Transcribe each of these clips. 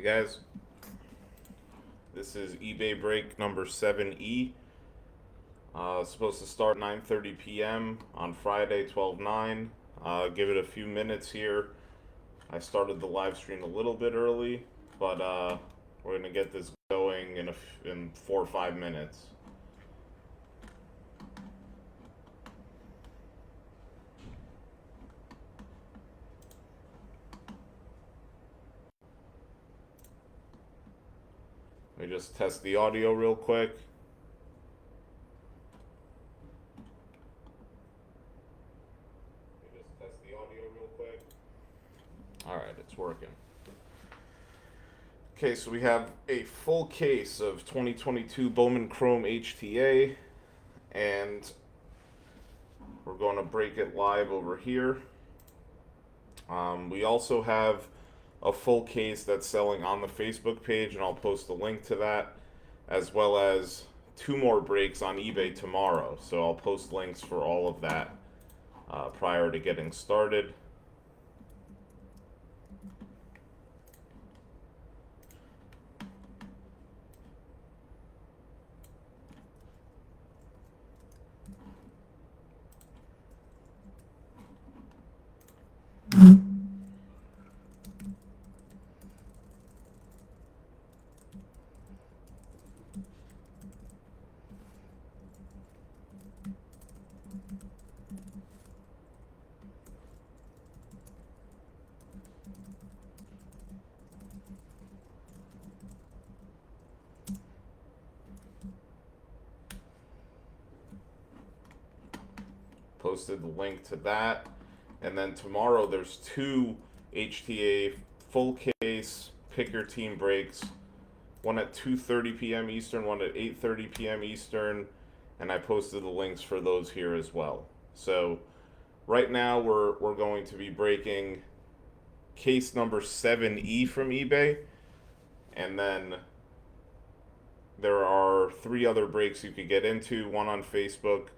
Hey guys, this is eBay break number 7E. Supposed to start 9:30 p.m. on Friday, 12/9. Give it a few minutes here. I started the live stream a little bit early, but we're gonna get this going in 4 or 5 minutes. Let me just test the audio real quick. All right, it's working. Okay, so we have a full case of 2022 Bowman Chrome HTA, and we're going to break it live over here. We also have a full case that's selling on the Facebook page, and I'll post a link to that, as well as 2 more breaks on eBay tomorrow. So I'll post links for all of that prior to getting started. Posted the link to that, and then tomorrow there's 2 HTA full case pick your team breaks, one at 2:30 p.m. Eastern, one at 8:30 p.m. Eastern, and I posted the links for those here as well. So right now we're going to be breaking case number 7E from eBay, and then there are 3 other breaks you could get into, one on Facebook,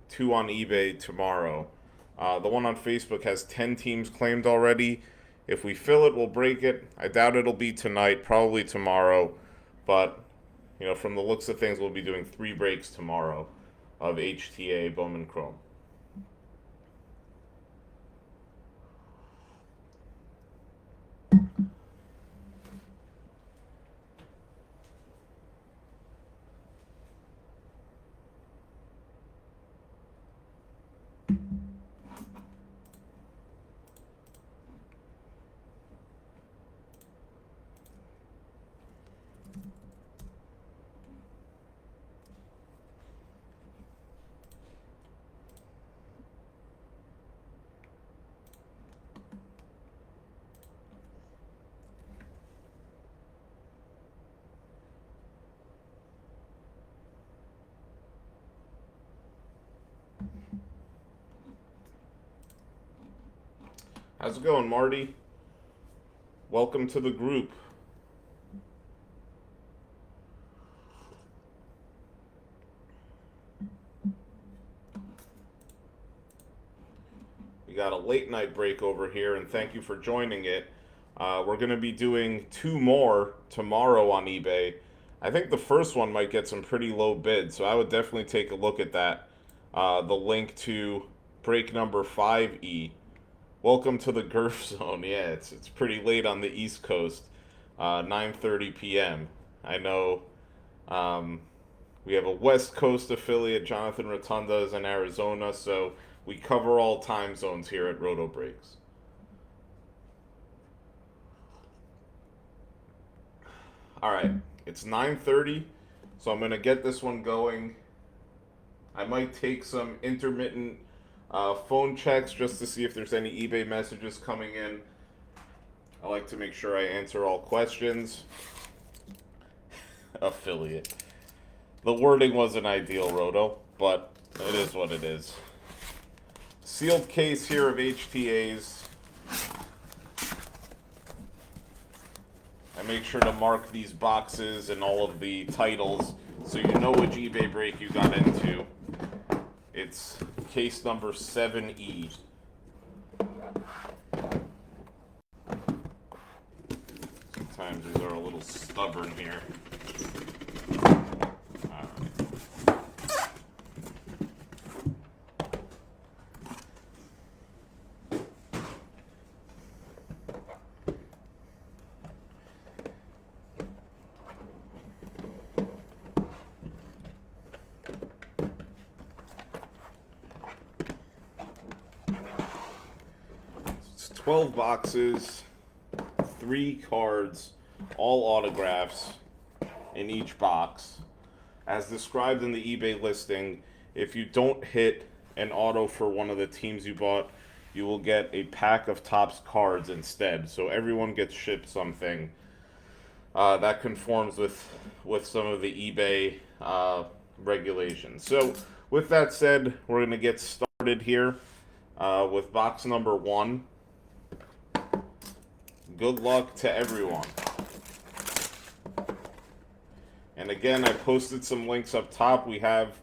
2 on eBay tomorrow. The one on Facebook has 10 teams claimed already. If we fill it, we'll break it. I doubt it'll be tonight, probably tomorrow. But, from the looks of things, we'll be doing 3 breaks tomorrow of HTA Bowman Chrome. How's it going, Marty? Welcome to the group. We got a late night break over here, and thank you for joining it. We're going to be doing 2 more tomorrow on eBay. I think the first one might get some pretty low bids, so I would definitely take a look at that. The link to break number 5E. Welcome to the Gurf Zone. Yeah, it's pretty late on the East Coast, 9:30 p.m. I know we have a West Coast affiliate. Jonathan Rotunda is in Arizona, so we cover all time zones here at Rotobreaks. All right, it's 9:30, so I'm gonna get this one going. I might take some intermittent phone checks just to see if there's any eBay messages coming in. I like to make sure I answer all questions. Affiliate. The wording wasn't ideal, Roto, but it is what it is. Sealed case here of HTAs. I make sure to mark these boxes and all of the titles so you know which eBay break you got into. It's case number 7E. sometimes these are a little stubborn here. Alright. 12 boxes, 3 cards, all autographs in each box. As described in the eBay listing, if you don't hit an auto for one of the teams you bought, you will get a pack of Topps cards instead. So everyone gets shipped something that conforms with some of the eBay regulations. So with that said, we're going to get started here with box number 1. Good luck to everyone. And again, I posted some links up top. We have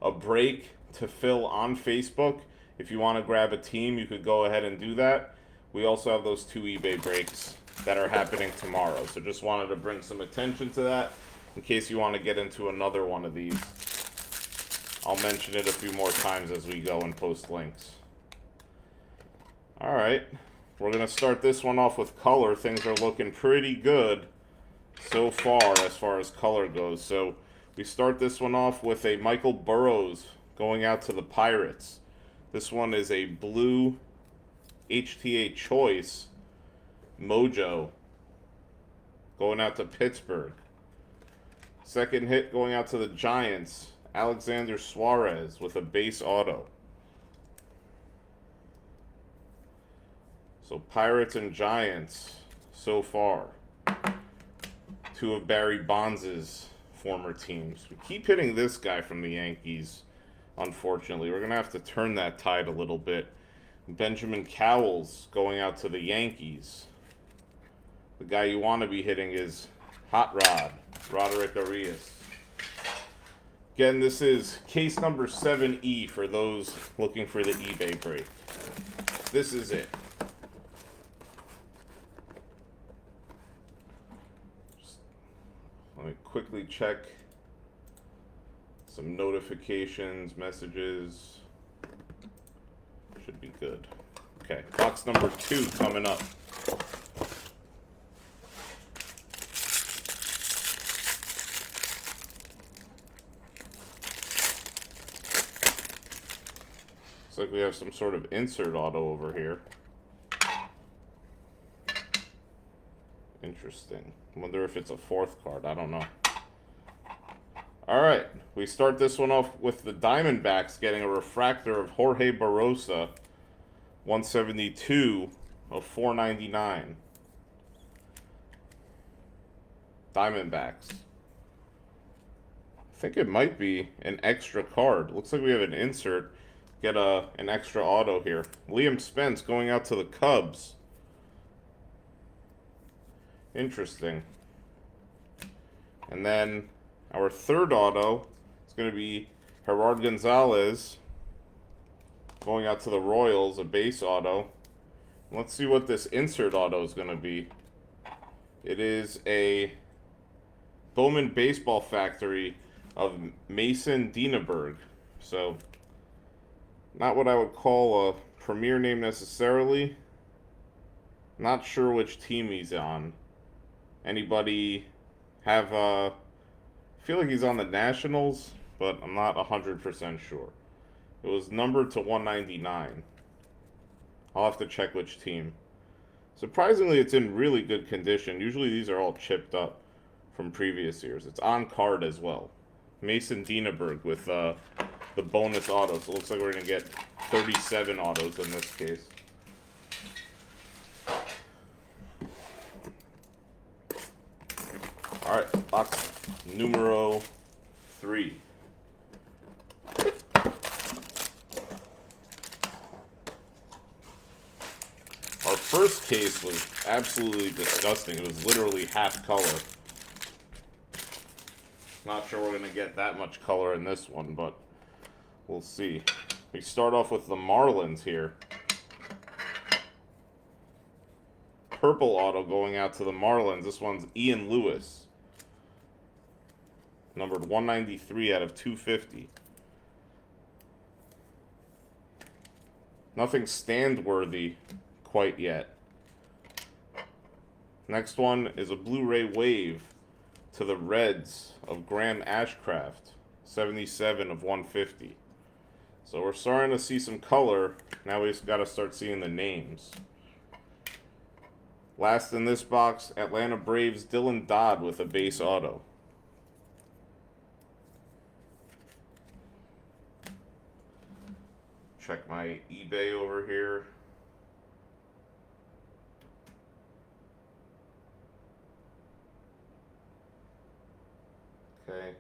a break to fill on Facebook. If you want to grab a team, you could go ahead and do that. We also have those 2 eBay breaks that are happening tomorrow. So just wanted to bring some attention to that in case you want to get into another one of these. I'll mention it a few more times as we go and post links. All right. We're going to start this one off with color. Things are looking pretty good so far as color goes. So we start this one off with a Michael Burrows going out to the Pirates. This one is a blue HTA choice Mojo going out to Pittsburgh. Second hit going out to the Giants, Alexander Suarez with a base auto. So Pirates and Giants so far. 2 of Barry Bonds' former teams. We keep hitting this guy from the Yankees, unfortunately. We're going to have to turn that tide a little bit. Benjamin Cowles going out to the Yankees. The guy you want to be hitting is Hot Rod, Roderick Arias. Again, this is case number 7E for those looking for the eBay break. This is it. Let me quickly check some notifications, messages. Should be good. Okay, box number 2 coming up. Looks like we have some sort of insert auto over here. Interesting. I wonder if it's a 4th card. I don't know. Alright, we start this one off with the Diamondbacks getting a refractor of Jorge Barosa, 172 of 499. Diamondbacks. I think it might be an extra card. Looks like we have an insert. Get an extra auto here. Liam Spence going out to the Cubs. Interesting. And then our 3rd auto is going to be Gerard Gonzalez going out to the Royals, a base auto. Let's see what this insert auto is going to be. It is a Bowman Baseball Factory of Mason Dieneberg. So, not what I would call a premier name necessarily. Not sure which team he's on. Anybody have, I feel like he's on the Nationals, but I'm not 100% sure. It was numbered to 199. I'll have to check which team. Surprisingly, it's in really good condition. Usually these are all chipped up from previous years. It's on card as well. Mason Dieneberg with the bonus auto. So it looks like we're going to get 37 autos in this case. Alright, box numero 3. Our first case was absolutely disgusting. It was literally half color. Not sure we're going to get that much color in this one, but we'll see. We start off with the Marlins here. purple auto going out to the Marlins. This one's Ian Lewis, numbered 193 out of 250. Nothing stand-worthy quite yet. Next one is a Blu-ray wave to the Reds of Graham Ashcraft, 77 of 150. So we're starting to see some color. Now we just got to start seeing the names. Last in this box, Atlanta Braves Dylan Dodd with a base auto. Check my eBay over here. Okay.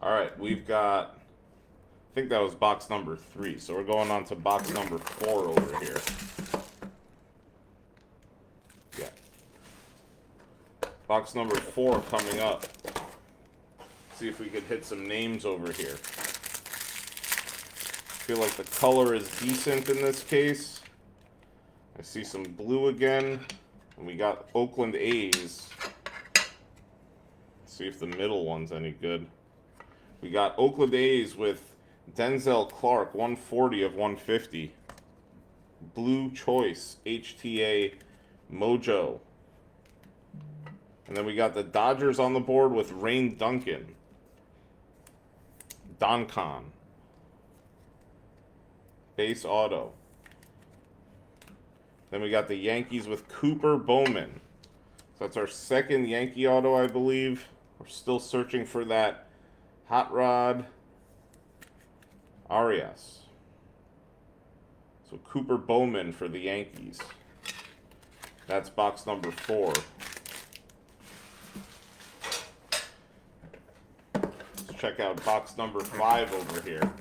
All right, we've got, I think that was box number 3. So we're going on to box number 4 over here. Yeah. Box number 4 coming up. See if we could hit some names over here. Feel like the color is decent in this case. I see some blue again. And we got Oakland A's. See if the middle one's any good. We got Oakland A's with Denzel Clark, 140 of 150. Blue Choice, HTA Mojo. And then we got the Dodgers on the board with Rain Duncan. Doncon. Base auto. Then we got the Yankees with Cooper Bowman. So that's our second Yankee auto, I believe. We're still searching for that Hot Rod Arias. So Cooper Bowman for the Yankees. That's box number 4. Let's check out box number 5 over here.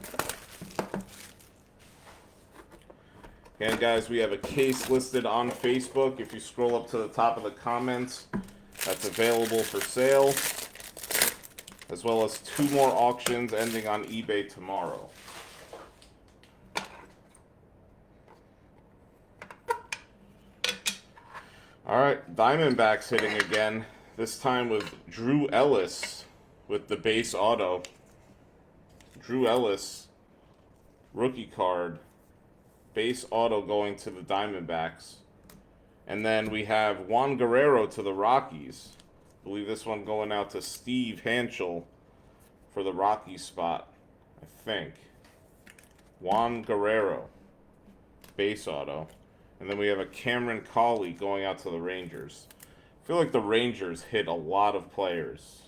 And guys, we have a case listed on Facebook. If you scroll up to the top of the comments, that's available for sale, as well as 2 more auctions ending on eBay tomorrow. All right, Diamondbacks hitting again, this time with Drew Ellis with the base auto. Drew Ellis, rookie card, base auto going to the Diamondbacks. And then we have Juan Guerrero to the Rockies. I believe this one going out to Steve Hanschel for the Rockies spot, I think. Juan Guerrero, base auto. And then we have a Cameron Cawley going out to the Rangers. I feel like the Rangers hit a lot of players.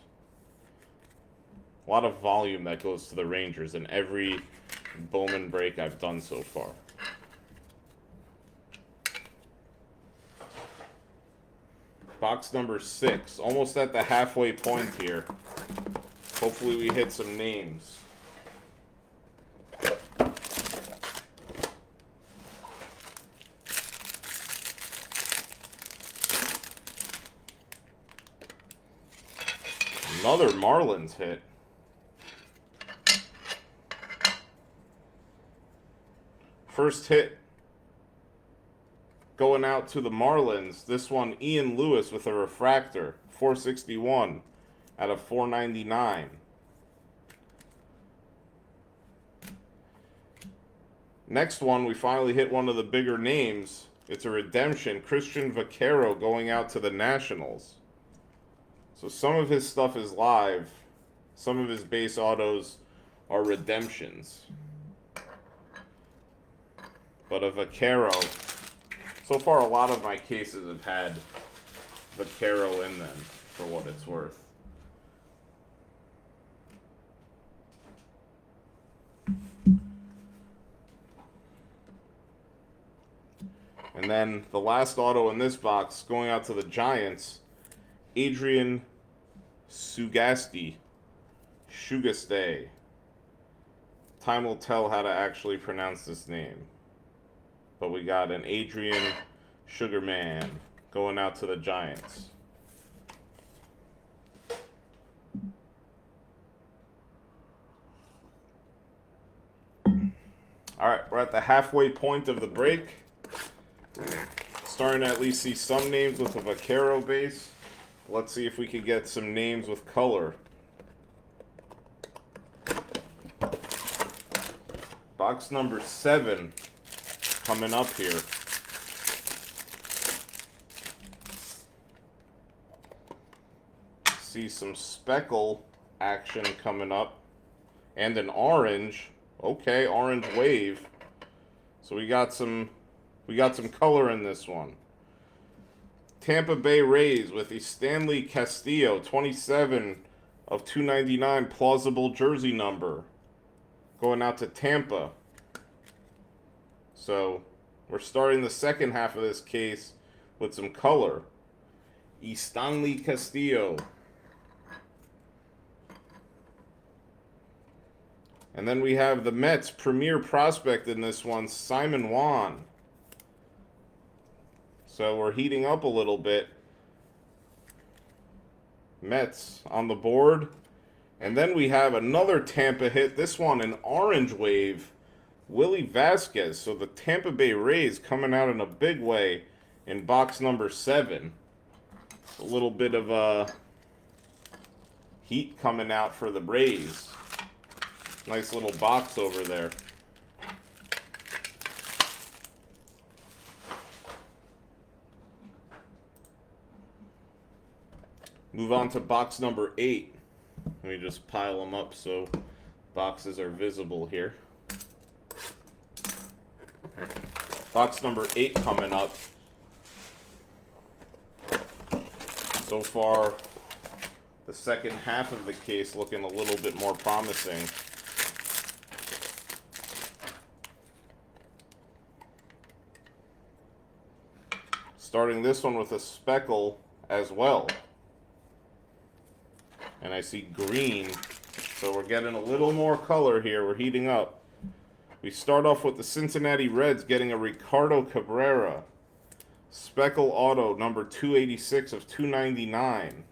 A lot of volume that goes to the Rangers in every Bowman break I've done so far. Box number 6, almost at the halfway point here. Hopefully we hit some names. Another Marlins hit. First hit going out to the Marlins. This one, Ian Lewis with a refractor, 461 out of 499. Next one, we finally hit one of the bigger names. It's a redemption. Christian Vaquero going out to the Nationals. So some of his stuff is live. Some of his base autos are redemptions. But a Vaquero, so far a lot of my cases have had Vaquero in them, for what it's worth. And then the last auto in this box, going out to the Giants, Adrian Sugastey. Time will tell how to actually pronounce this name. but we got an Adrian Sugarman going out to the Giants. All right, we're at the halfway point of the break. Starting to at least see some names with a Vaquero base. Let's see if we can get some names with color. Box number 7 coming up here. See some speckle action coming up. And an orange. Okay, orange wave. So we got some color in this one. Tampa Bay Rays with a Stanley Castillo, 27 of 299, plausible jersey number. Going out to Tampa. So we're starting the second half of this case with some color. Stanley Castillo. And then we have the Mets premier prospect in this one, Simon Juan. So we're heating up a little bit. Mets on the board. And then we have another Tampa hit. This one, an orange wave. Willie Vasquez. So the Tampa Bay Rays coming out in a big way in box number 7. A little bit of heat coming out for the Rays. Nice little box over there. Move on to box number 8. Let me just pile them up so boxes are visible here. Box number 8 coming up. So far, the second half of the case looking a little bit more promising. Starting this one with a speckle as well. And I see green, so we're getting a little more color here. We're heating up. We start off with the Cincinnati Reds getting a Ricardo Cabrera. Speckle auto, number 286 of 299.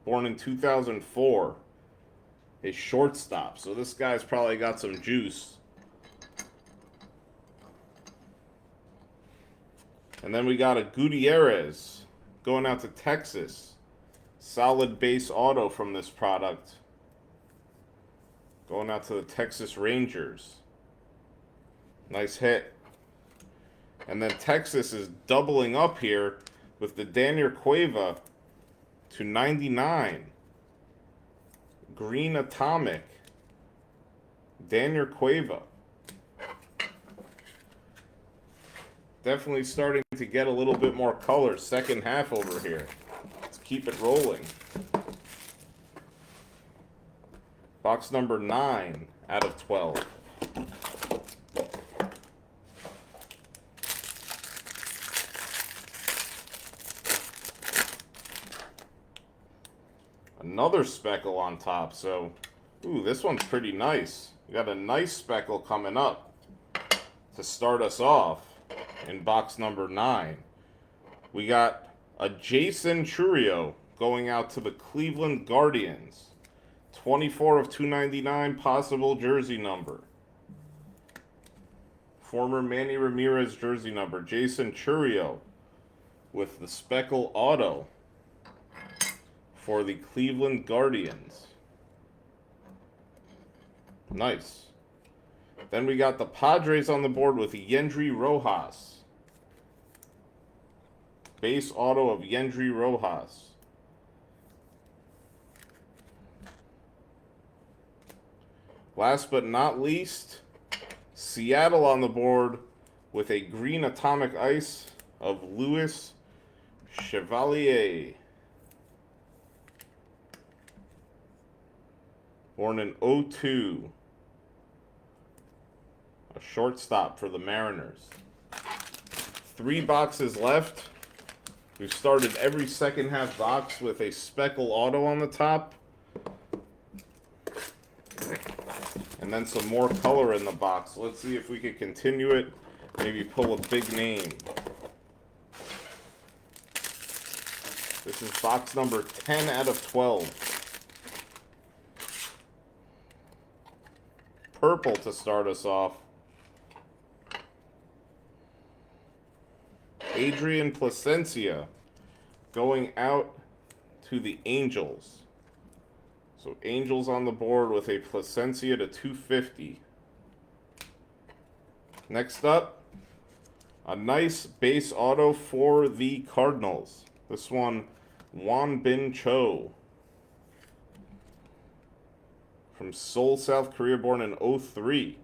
Born in 2004. A shortstop, so this guy's probably got some juice. And then we got a Gutierrez going out to Texas. Solid base auto from this product. Going out to the Texas Rangers. Nice hit. And then Texas is doubling up here with the Daniel Cueva to 99. Green Atomic. Daniel Cueva. Definitely starting to get a little bit more color second half over here. Let's keep it rolling. Box number 9 out of 12. Another speckle on top, so, ooh, this one's pretty nice. We got a nice speckle coming up to start us off. In box number 9, we got a Jason Chourio going out to the Cleveland Guardians. 24 of 299, possible jersey number. Former Manny Ramirez jersey number, Jason Chourio, with the speckle auto for the Cleveland Guardians. Nice. Then we got the Padres on the board with Yendry Rojas. Base auto of Yendry Rojas. Last but not least, Seattle on the board with a green atomic ice of Louis Chevalier. Born in 2002. A shortstop for the Mariners. 3 boxes left. We've started every second half box with a speckle auto on the top. And then some more color in the box. Let's see if we can continue it. Maybe pull a big name. This is box number 10 out of 12. Purple to start us off. Adrian Placencia going out to the Angels. So Angels on the board with a Placencia to 250. Next up, a nice base auto for the Cardinals. This one, Won Bin Cho. From Seoul, South Korea, born in 03.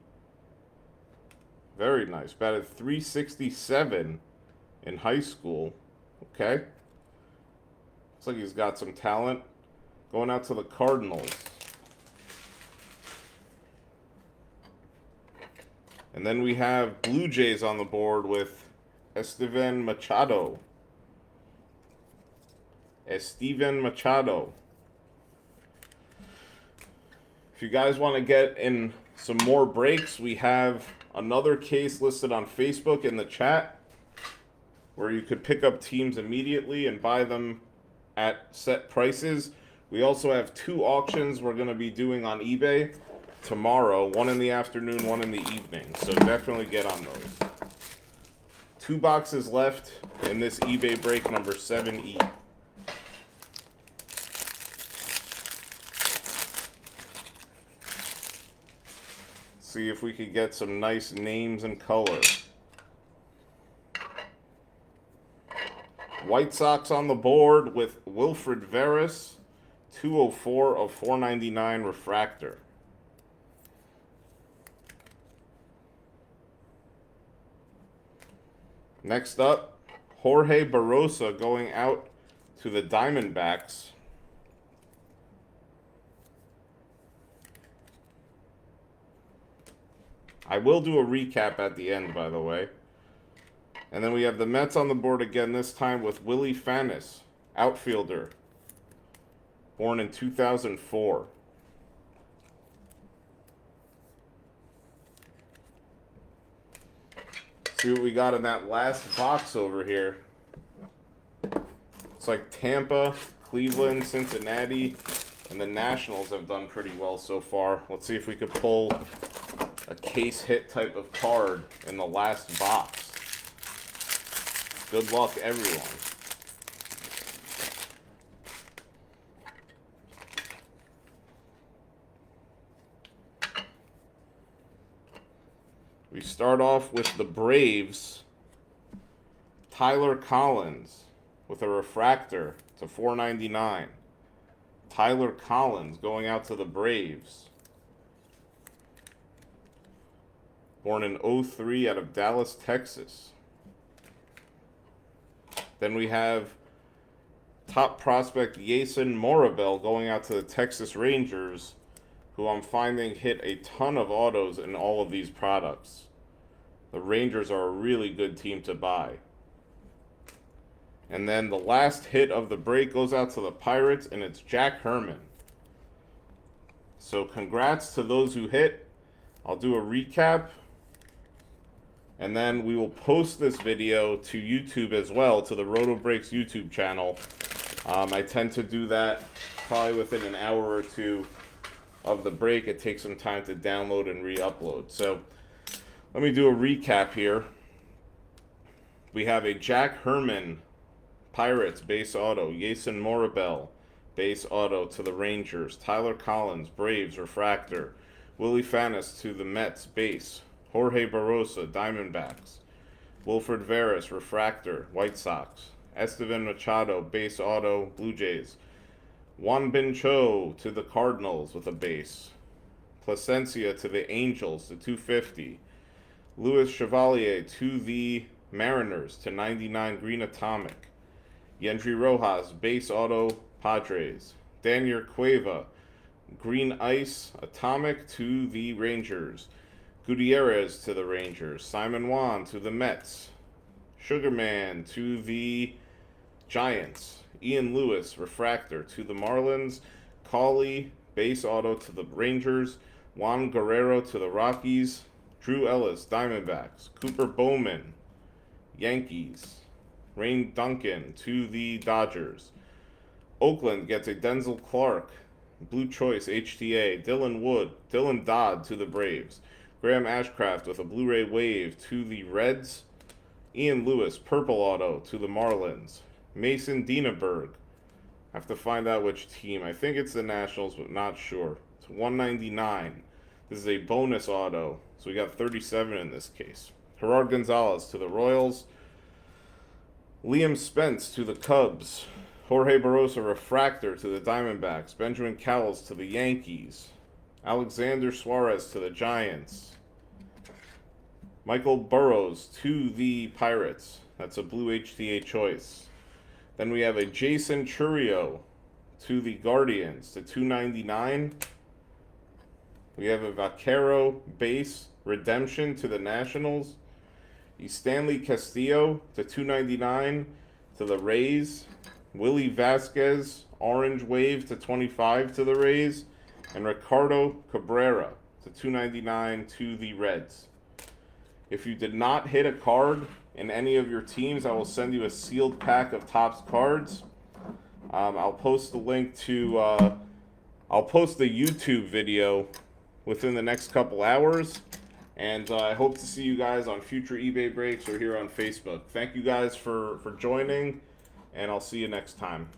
Very nice. Batted 367 in high school. Okay. Looks like he's got some talent. Going out to the Cardinals. And then we have Blue Jays on the board with Estevan Machado. Estevan Machado. If you guys want to get in some more breaks, we have another case listed on Facebook in the chat where you could pick up teams immediately and buy them at set prices. We also have 2 auctions we're going to be doing on eBay tomorrow, one in the afternoon, one in the evening. So definitely get on those. 2 boxes left in this eBay break number 7E. See if we could get some nice names and color. White Sox on the board with Wilfred Veras, 204 of 499 refractor. Next up, Jorge Barrosa going out to the Diamondbacks. I will do a recap at the end, by the way. And then we have the Mets on the board again, this time with Willie Fanis, outfielder, born in 2004. See what we got in that last box over here. It's like Tampa, Cleveland, Cincinnati, and the Nationals have done pretty well so far. Let's see if we could pull a case hit type of card in the last box. Good luck, everyone. We start off with the Braves. Tyler Collins with a refractor to 499. Tyler Collins going out to the Braves. Born in 03 out of Dallas, Texas. Then we have top prospect Jason Morabel going out to the Texas Rangers, who I'm finding hit a ton of autos in all of these products. The Rangers are a really good team to buy. And then the last hit of the break goes out to the Pirates, and it's Jack Herman. So congrats to those who hit. I'll do a recap. And then we will post this video to YouTube as well, to the Rotobreaks YouTube channel. I tend to do that probably within an hour or two of the break. It takes some time to download and re-upload. So let me do a recap here. We have a Jack Herman Pirates base auto, Jason Morabel base auto to the Rangers, Tyler Collins Braves refractor, Willie Fanis to the Mets base, Jorge Barrosa Diamondbacks, Wilfred Veras refractor White Sox, Estevan Machado base auto Blue Jays, Won Bin Cho to the Cardinals with a base, Placencia to the Angels to 250, Louis Chevalier to the Mariners to 99 green atomic, Yendry Rojas base auto Padres, Daniel Cueva green ice atomic to the Rangers, Gutierrez to the Rangers, Simon Juan to the Mets, Sugarman to the Giants, Ian Lewis refractor to the Marlins, Cawley base auto to the Rangers, Juan Guerrero to the Rockies. Drew Ellis, Diamondbacks. Cooper Bowman, Yankees. Rain Duncan to the Dodgers. Oakland gets a Denzel Clark, Blue Choice HTA. Dylan Dodd to the Braves. Graham Ashcraft with a Blu-ray Wave to the Reds. Ian Lewis, Purple Auto to the Marlins. Mason Dieneberg. Have to find out which team. I think it's the Nationals, but not sure. It's 199. This is a bonus auto, so we got 37 in this case. Gerard Gonzalez to the Royals. Liam Spence to the Cubs. Jorge Barrosa Refractor to the Diamondbacks. Benjamin Cowles to the Yankees. Alexander Suarez to the Giants. Michael Burrows to the Pirates. That's a blue HTA choice. Then we have a Jason Churio to the Guardians to 299. We have a Vaquero base redemption to the Nationals. The Stanley Castillo to 299 to the Rays. Willie Vasquez orange wave to 25 to the Rays. And Ricardo Cabrera to 299 to the Reds. If you did not hit a card in any of your teams, I will send you a sealed pack of Topps cards. I'll post the link to, I'll post the YouTube video within the next couple hours. And I hope to see you guys on future eBay breaks or here on Facebook. Thank you guys for joining, and I'll see you next time.